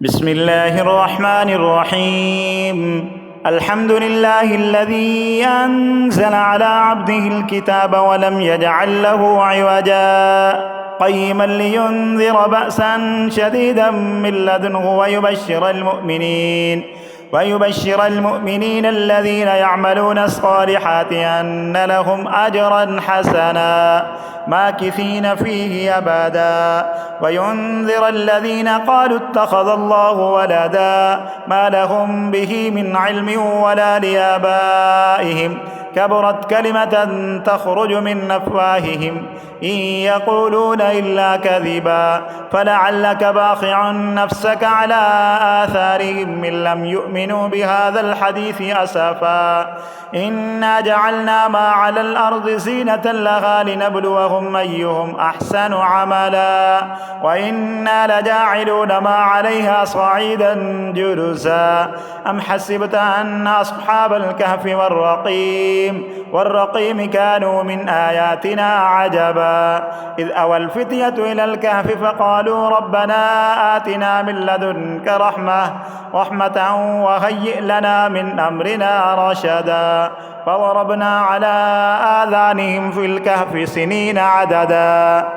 بسم الله الرحمن الرحيم. الحمد لله الذي أنزل على عبده الكتاب ولم يجعل له عوجا قيما لينذر بأسا شديدا من لدنه ويبشر المؤمنين الذين يعملون الصالحات أن لهم أجرا حسنا ماكثين فيه أبدا وينذر الذين قالوا اتخذ الله ولدا ما لهم به من علم ولا لآبائهم كبرت كلمة تخرج من أفواههم إن يقولون إلا كذبا فلعلك باخع نفسك على آثارهم إن لم يؤمنوا بهذا الحديث أسفا إنا جعلنا ما على الأرض زينة لها لنبلوهم أيهم أحسن عملا وإنا لجاعلون ما عليها صعيدا جرزا أم حسبت أن أصحاب الكهف والرقيم كانوا من آياتنا عجبا إذ أوى الفتية إلى الكهف فقالوا ربنا آتنا من لدنك رحمة وهيئ لنا من أمرنا رشدا فضربنا على آذانهم في الكهف سنين عددا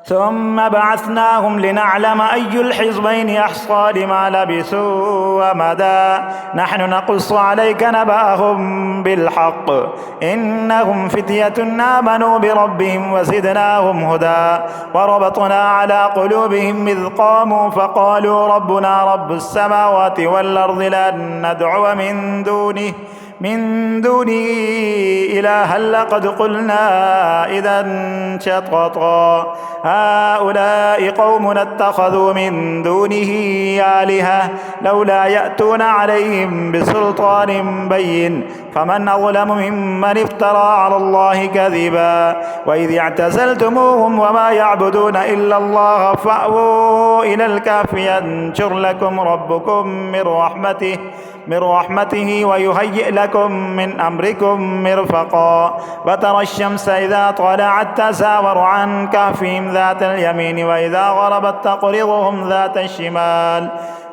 ثم بعثناهم لنعلم أي الحزبين أحصى لما لبثوا ومدى نحن نقص عليك نبأهم بالحق إنهم فتية آمنوا بربهم وزدناهم هدى وربطنا على قلوبهم إذ قاموا فقالوا ربنا رب السماوات والأرض لن ندعو من دونه إلها لقد قلنا إذا شططا هؤلاء قومنا اتخذوا من دونه آلهة لولا يأتون عليهم بسلطان بين فمن أظلم ممن افترى على الله كذبا وإذ اعتزلتموهم وما يعبدون إلا الله فأووا إلى الكهف ينشر لكم ربكم من رحمته ويهيئ لكم من أمركم مرفقا وترى الشمس إذا طلعت تزاور عن كهفهم ذات اليمين وإذا غربت تقرضهم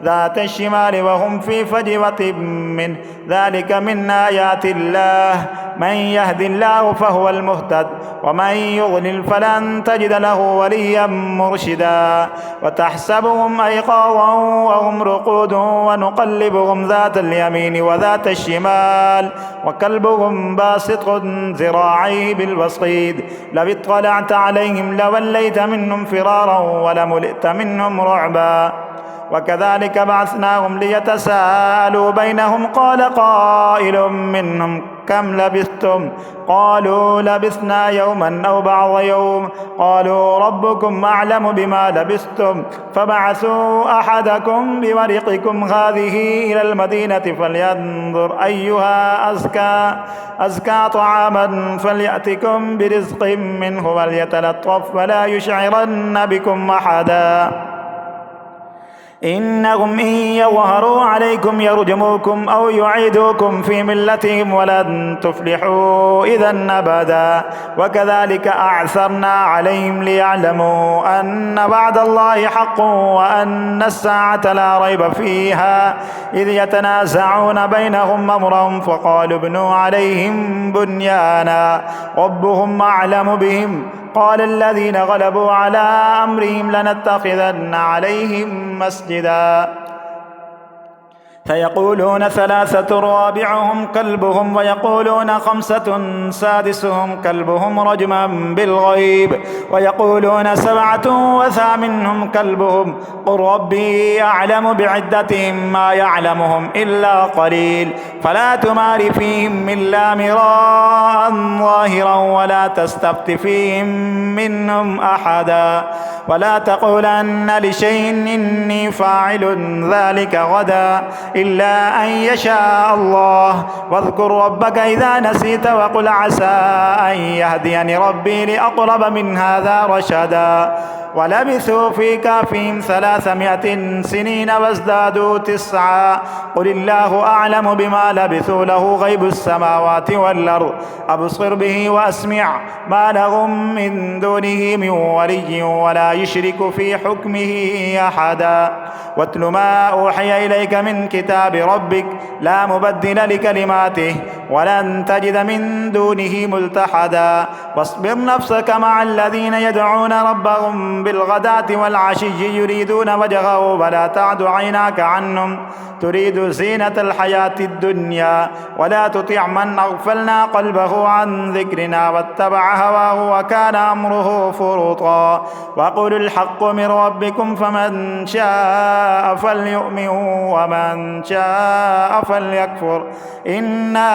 ذات الشمال وهم في فجوة منه ذلك من آيات الله من يهد الله فهو المهتد ومن يضلل فلن تجد له وليا مرشدا وتحسبهم أيقاظا وهم رقود ونقلبهم ذات اليمين وذات الشمال وكلبهم باسط ذراعيه بالوصيد لو اطلعت عليهم لوليت منهم فرارا ولملئت منهم رعبا وكذلك بعثناهم ليتساءلوا بينهم قال قائل منهم كم لبثتم قالوا لبثنا يوما أو بعض يوم قالوا ربكم أعلم بما لبثتم فبعثوا أحدكم بورقكم هذه إلى المدينة فلينظر أيها أزكى طعاما فليأتكم برزق منه وليتلطف ولا يشعرن بكم أحدا إنهم إن يظهروا عليكم يرجموكم أو يعيدوكم في ملتهم ولن تفلحوا إذا أبدا وكذلك أعثرنا عليهم ليعلموا أن وعد الله حق وأن الساعة لا ريب فيها إذ يتنازعون بينهم أمرهم فقالوا ابنوا عليهم بنيانا ربهم أعلم بهم قال الذين غلبوا على أمرهم لنتخذن عليهم مسجدا فيقولون ثلاثة رابعهم كلبهم ويقولون خمسة سادسهم كلبهم رجما بالغيب ويقولون سبعة وثامنهم كلبهم قل ربي أعلم بعدتهم ما يعلمهم إلا قليل فلا تمار فيهم إلا مراء ظاهرا ولا تستفت فيهم منهم أحدا ولا تقولن لشيء إني فاعل ذلك غدا إلا أن يشاء الله واذكر ربك إذا نسيت وقل عسى أن يهديني ربي لأقرب من هذا رشدا ولبثوا في كهفهم 300 سنين وازدادوا 9 قل الله أعلم بما لبثوا له غيب السماوات والأرض أبصر به وأسمع ما لهم من دونه من ولي ولا يشرك في حكمه أحدا واتل ما أوحي إليك من كتاب ربك لا مبدل لكلماته ولن تجد من دونه ملتحدا واصبر نفسك مع الذين يدعون ربهم بالغداة والعشي يريدون وجهه ولا تعد عيناك عنهم تريد زينة الحياة الدنيا ولا تطع من أغفلنا قلبه عن ذكرنا واتبع هواه وكان أمره فرطا وقل الحق من ربكم فمن شاء فليؤمن ومن شاء فليكفر إنا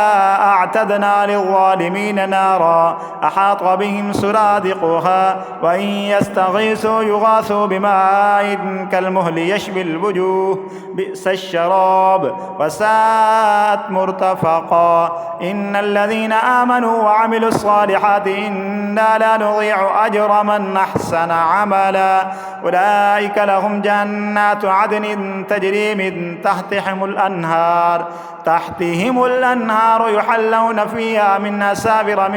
أعتدنا للظالمين نارا أحاط بهم سرادقها وإن يستغيثوا يغاثوا بماء كالمهل يشوي الوجوه بئس الشراب وساءت مرتفقا إن الذين آمنوا وعملوا الصالحات إنا لا نضيع أجر من أحسن عملا أولئك لهم جنات عدن تجري من تحتهم الأنهار يحلون فيها من أساور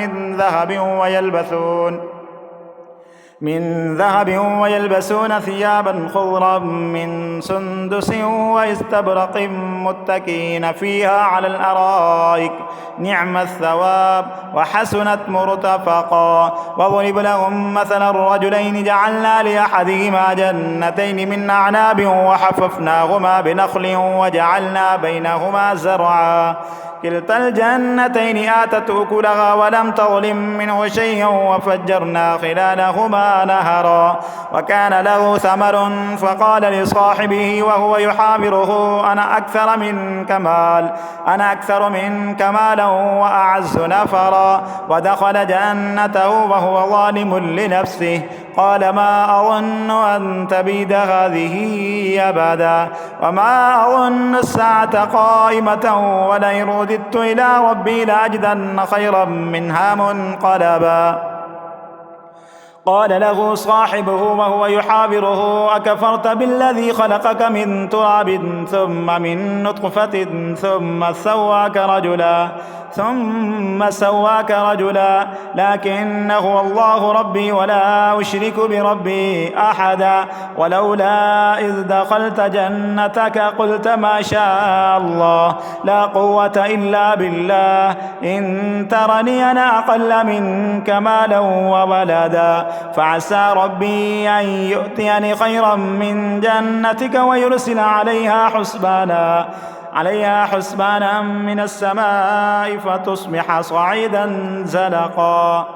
من ذهب ويلبسون ثيابا خضرا من سندس واستبرق متكئين فيها على الأرائك نعم الثواب وحسنت مرتفقا وضرب لهم مثلا الرجلين جعلنا لأحدهما جنتين من أعناب وحففناهما بنخل وجعلنا بينهما زرعا كلتا الجنتين آتت أكلها ولم تظلم منه شيئا وفجرنا خلالهما نهرا وكان له ثمر فقال لصاحبه وهو يحاوره أنا أكثر منك مالا وأعز نفرا ودخل جنته وهو ظالم لنفسه قال ما أظن أن تبيد هذه أبدا وما أظن الساعة قائمة ولئن رددت إلى ربي لأجدن خيرا منها منقلبا قال له صاحبه وهو يحاوره أكفرت بالذي خلقك من تراب ثم من نطفة ثم سواك رجلا لكن هو الله ربي ولا أشرك بربي أحدا ولولا إذ دخلت جنتك قلت ما شاء الله لا قوة إلا بالله إن ترني أنا أقل منك مالا وولدا فعسى ربي أن يؤتيني خيرا من جنتك ويرسل عليها حسبانا من السماء فتصبح صعيدا زلقا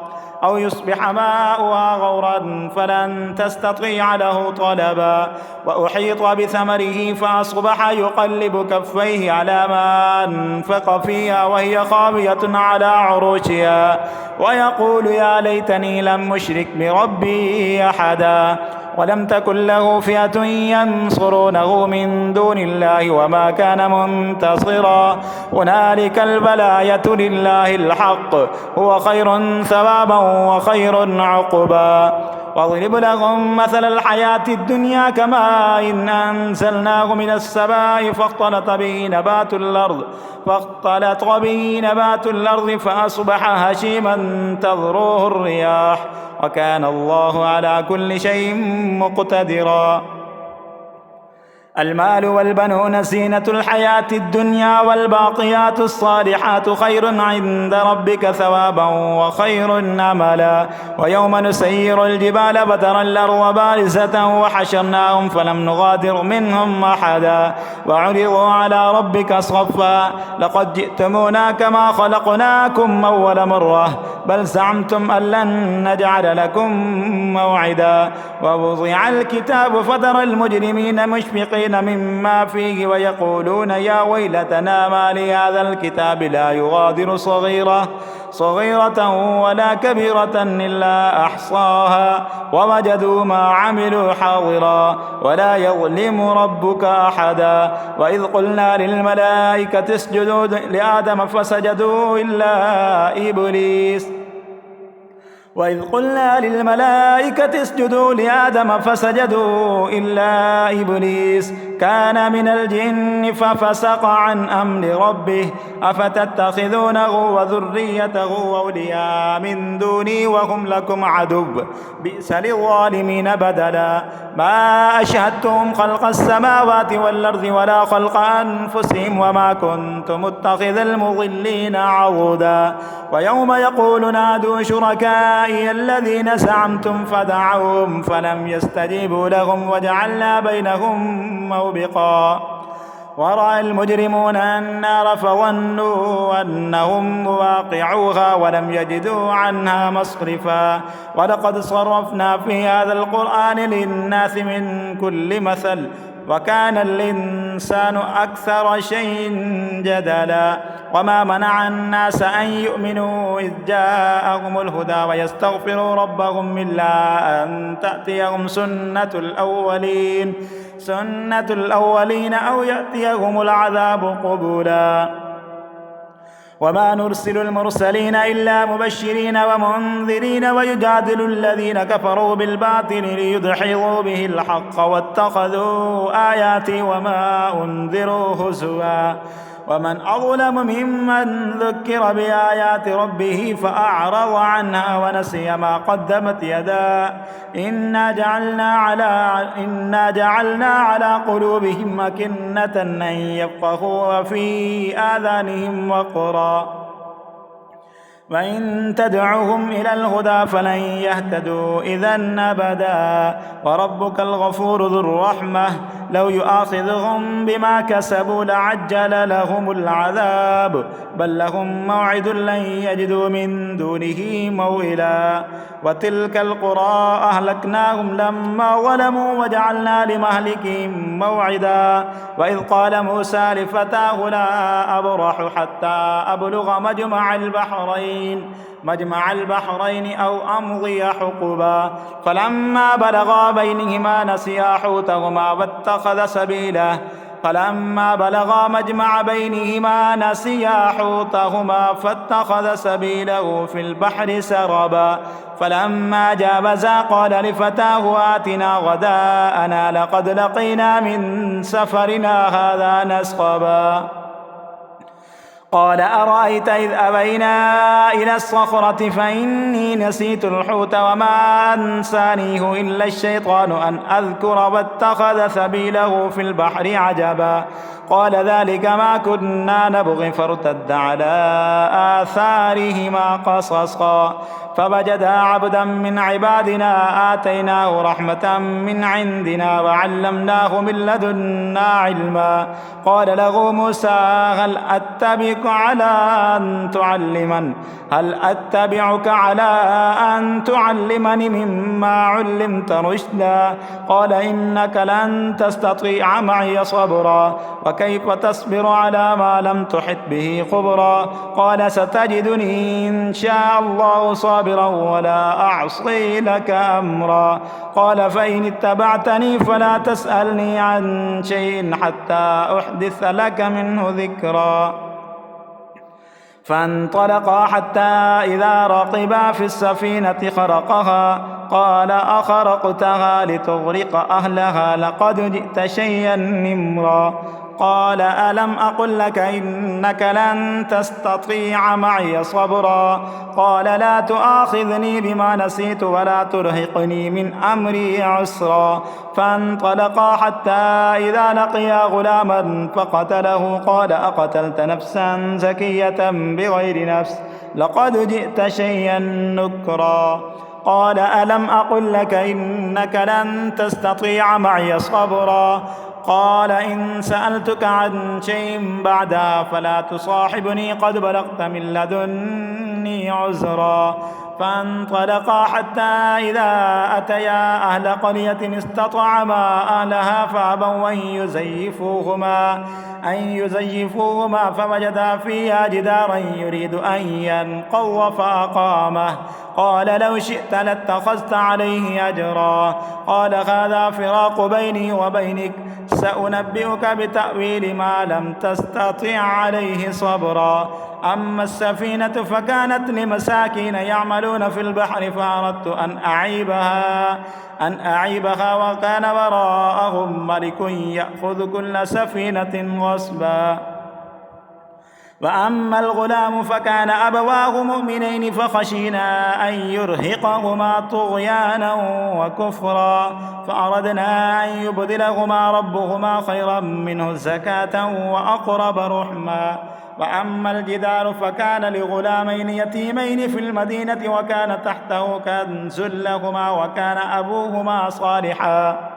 أو يصبح ماؤها غورا فلن تستطيع له طلبا وأحيط بثمره فأصبح يقلب كفيه على ما أنفق فيها وهي خاوية على عروشها ويقول يا ليتني لم أشرك بربي أحدا ولم تكن له فئة ينصرونه من دون الله وما كان منتصرا هنالك البلاية لله الحق هو خير ثوابا وخير عقبا واضرب لهم مثل الحياة الدنيا كماء إن أنزلناه من السماء فاختلط به نبات الأرض فأصبح هشيما تذروه الرياح وكان الله على كل شيء مقتدرا المال والبنون زينة الحياة الدنيا والباقيات الصالحات خير عند ربك ثوابا وخير أملا ويوم نسير الجبال فترى الأرض بارزة وحشرناهم فلم نغادر منهم أحدا وعرضوا على ربك صفا لقد جئتمونا كما خلقناكم أول مرة بل زعمتم أن لن نجعل لكم موعدا ووضع الكتاب فترى المجرمين مشفقين مما فيه ويقولون يا ويلتنا ما لهذا الكتاب لا يغادر صغيرة ولا كبيرة إلا أحصاها ووجدوا ما عملوا حاضرا ولا يظلم ربك أحدا وإذ قلنا للملائكة اسجدوا لآدم فسجدوا إلا إبليس كان من الجن ففسق عن أمر ربه أفتتخذونه وذريته أولياء من دوني وهم لكم عدو بئس للظالمين بدلا ما أشهدتهم خلق السماوات والأرض ولا خلق أنفسهم وما كنت متخذ المضلين عضدا ويوم يقول نادوا شركائي الذين زعمتم فدعوهم فلم يستجيبوا لهم وجعلنا بينهم موبقا ورأى المجرمون النار فظنوا أنهم واقعوها ولم يجدوا عنها مصرفا ولقد صرفنا في هذا القرآن للناس من كل مثل وكان الإنسان أكثر شيء جدلا وما منع الناس أن يؤمنوا إذ جاءهم الهدى ويستغفروا ربهم إلا أن تأتيهم سنة الأولين أو يأتيهم العذاب قبلا وما نرسل المرسلين إلا مبشرين ومنذرين ويجادل الذين كفروا بالباطل ليدحضوا به الحق واتخذوا آياتي وما أنذروا هزوا ومن أظلم ممن ذكر بآيات ربه فأعرض عنها ونسي ما قدمت يداه إنا جعلنا على قلوبهم أكنة أن يفقهوا وفي آذانهم وقرا وإن تدعوهم إلى الهدى فلن يهتدوا إذا أبدا وربك الغفور ذو الرحمة لو يؤاخذهم بما كسبوا لعجل لهم العذاب بل لهم موعد لن يجدوا من دونه موئلا وتلك القرى أهلكناهم لما ظلموا وجعلنا لمهلكهم موعدا وإذ قال موسى لفتاه لا أبرح حتى أبلغ مجمع البحرين أو أمضي حقبا فلما بلغا بينهما نسيا حوتهما واتخذ سبيله فاتخذ سبيله في البحر سربا فلما جاوزا قال لفتاه آتنا غداءنا لقد لقينا من سفرنا هذا نصبا قال أرأيت إذ أبينا إلى الصخرة فإني نسيت الحوت وما أنسانيه إلا الشيطان أن أذكر واتخذ سبيله في البحر عجبا قال ذلك ما كنا نبغي فارتد على آثارهما قصصا فوجدا عبدا من عبادنا آتيناه رحمة من عندنا وعلمناه من لدنا علما قال له موسى هل أتبعك على أن تعلمني مما علمت رشدا قال إنك لن تستطيع معي صبرا وكيف تصبر على ما لم تحط به خبرا قال ستجدني إن شاء الله صابرا ولا أعصي لك أمرا قال فإن اتبعتني فلا تسألني عن شيء حتى أحدث لك منه ذكرا فانطلقا حتى إذا ركبا في السفينة خرقها قال أخرقتها لتغرق أهلها لقد جئت شيئا نمرا قال ألم أقل لك إنك لن تستطيع معي صبرا قال لا تؤاخذني بما نسيت ولا ترهقني من أمري عسرا فانطلقا حتى إذا لقيا غلاما فقتله قال أقتلت نفسا زكية بغير نفس لقد جئت شيئا نكرا قال ألم أقل لك إنك لن تستطيع معي صبرا قال إن سألتك عن شيء بعدها فلا تصاحبني قد بلغت من لدني عذرا فانطلقا حتى إذا أتيا أهل قرية استطعما أهلها فأبوا أن يزيفوهما فوجدا فيها جدارا يريد أن ينقض فأقامه قال لو شئت لاتخذت عليه أجرا قال هذا فراق بيني وبينك سأنبئك بتأويل ما لم تستطع عليه صبرا أما السفينة فكانت لمساكين يعملون في البحر فأردت أن أعيبها وكان وراءهم ملك يأخذ كل سفينة غصبا. وأما الغلام فكان أبواه مؤمنين فخشينا أن يرهقهما طغيانا وكفرا فأردنا أن يبدلهما ربهما خيرا منه زكاة وأقرب رحما. وأما الجدار فكان لغلامين يتيمين في المدينة وكان تحته كنز لهما وكان أبوهما صالحا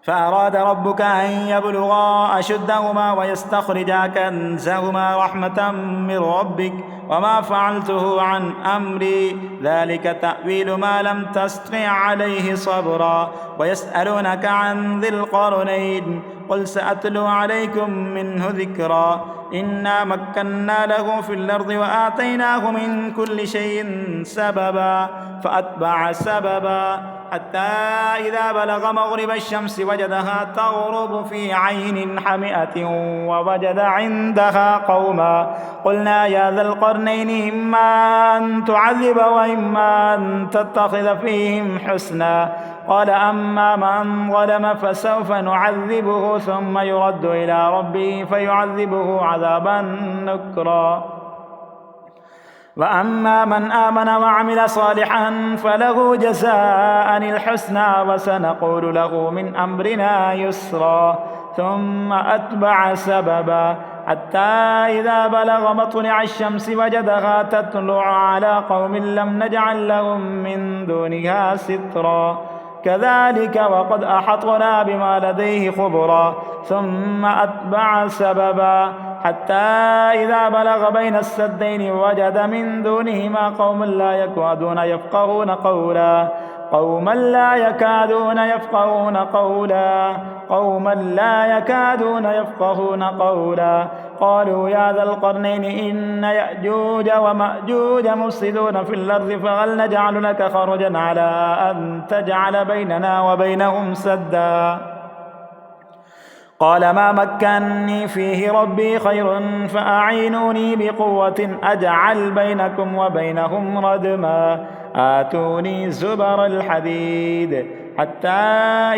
فأراد ربك أن يبلغا أشدهما ويستخرجا كنزهما رحمة من ربك وما فعلته عن أمري ذلك تأويل ما لم تستطع عليه صبرا. ويسألونك عن ذي القرنين قل سأتلو عليكم منه ذكرا إنا مكنا له في الأرض وآتيناه من كل شيء سببا فأتبع سببا حتى إذا بلغ مغرب الشمس وجدها تغرب في عين حمئة ووجد عندها قوما قلنا يا ذا القرنين إما أن تعذب وإما أن تتخذ فيهم حسنا قال أما من ظلم فسوف نعذبه ثم يرد إلى ربه فيعذبه عذابا نكرا. وأما من آمن وعمل صالحا فله جزاء الحسنى وسنقول له من أمرنا يسرا ثم أتبع سببا حتى إذا بلغ مطلع الشمس وجدها تطلع على قوم لم نجعل لهم من دونها سترا كذلك وقد أحطنا بما لديه خبرا ثم أتبع سببا حتى إذا بلغ بين السدين وجد من دونهما قوما لا يكادون يفقهون قولا قالوا يا ذا القرنين إن يأجوج ومأجوج مفسدون في الأرض فهل نجعل لك خرجا على أن تجعل بيننا وبينهم سدا قال ما مكنني فيه ربي خير فأعينوني بقوة أجعل بينكم وبينهم ردما آتوني زبر الحديد حتى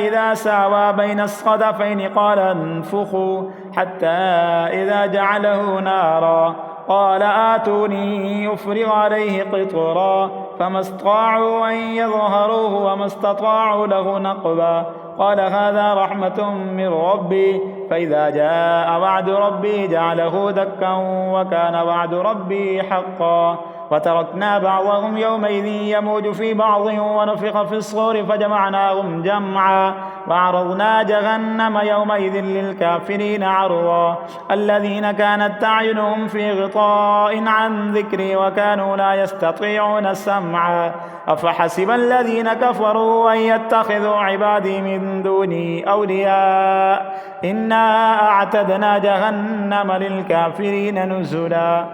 إذا ساوى بين الصدفين قال انفخوا حتى إذا جعله نارا قال آتوني يفرغ عليه قطرا فما استطاعوا أن يظهروه وما استطاعوا له نقبا قال هذا رحمة من ربي فإذا جاء وعد ربي جعله دكا وكان وعد ربي حقا وتركنا بعضهم يومئذ يموج في بعض ونفخ في الصور فجمعناهم جمعا وعرضنا جهنم يومئذ للكافرين عرضا الذين كانت أعينهم في غطاء عن ذكري وكانوا لا يستطيعون سمعا أفحسب الذين كفروا أن يتخذوا عبادي من دوني أولياء إنا أعتدنا جهنم للكافرين نزلا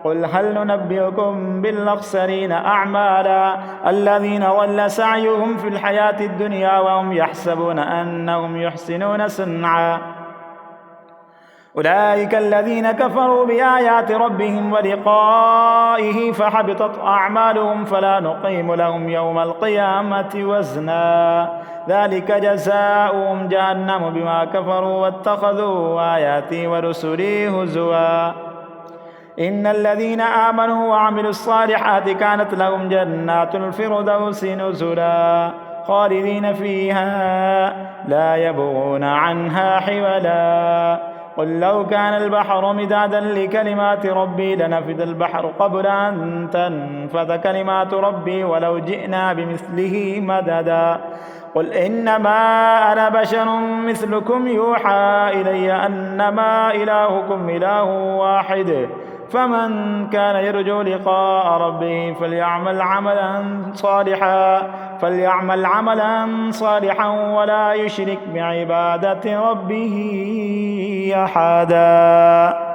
قل هل ننبئكم بالأخسرين أعمالا الذين ضل سعيهم في الحياة الدنيا وهم يحسبون أنهم يحسنون صنعا أولئك الذين كفروا بآيات ربهم ولقائه فحبطت أعمالهم فلا نقيم لهم يوم القيامة وزنا ذلك جزاؤهم جهنم بما كفروا واتخذوا آياتي ورسلي هزوا إن الذين آمنوا وعملوا الصالحات كانت لهم جنات الفردوس نزلا خالدين فيها لا يبغون عنها حولا قل لو كان البحر مدادا لكلمات ربي لنفد البحر قبل أن تنفذ كلمات ربي ولو جئنا بمثله مددا قل إنما أنا بشر مثلكم يوحى إلي أنما إلهكم إله واحد فمن كان يرجو لقاء ربه فليعمل عملا صالحا ولا يشرك بعبادة ربه أحدا.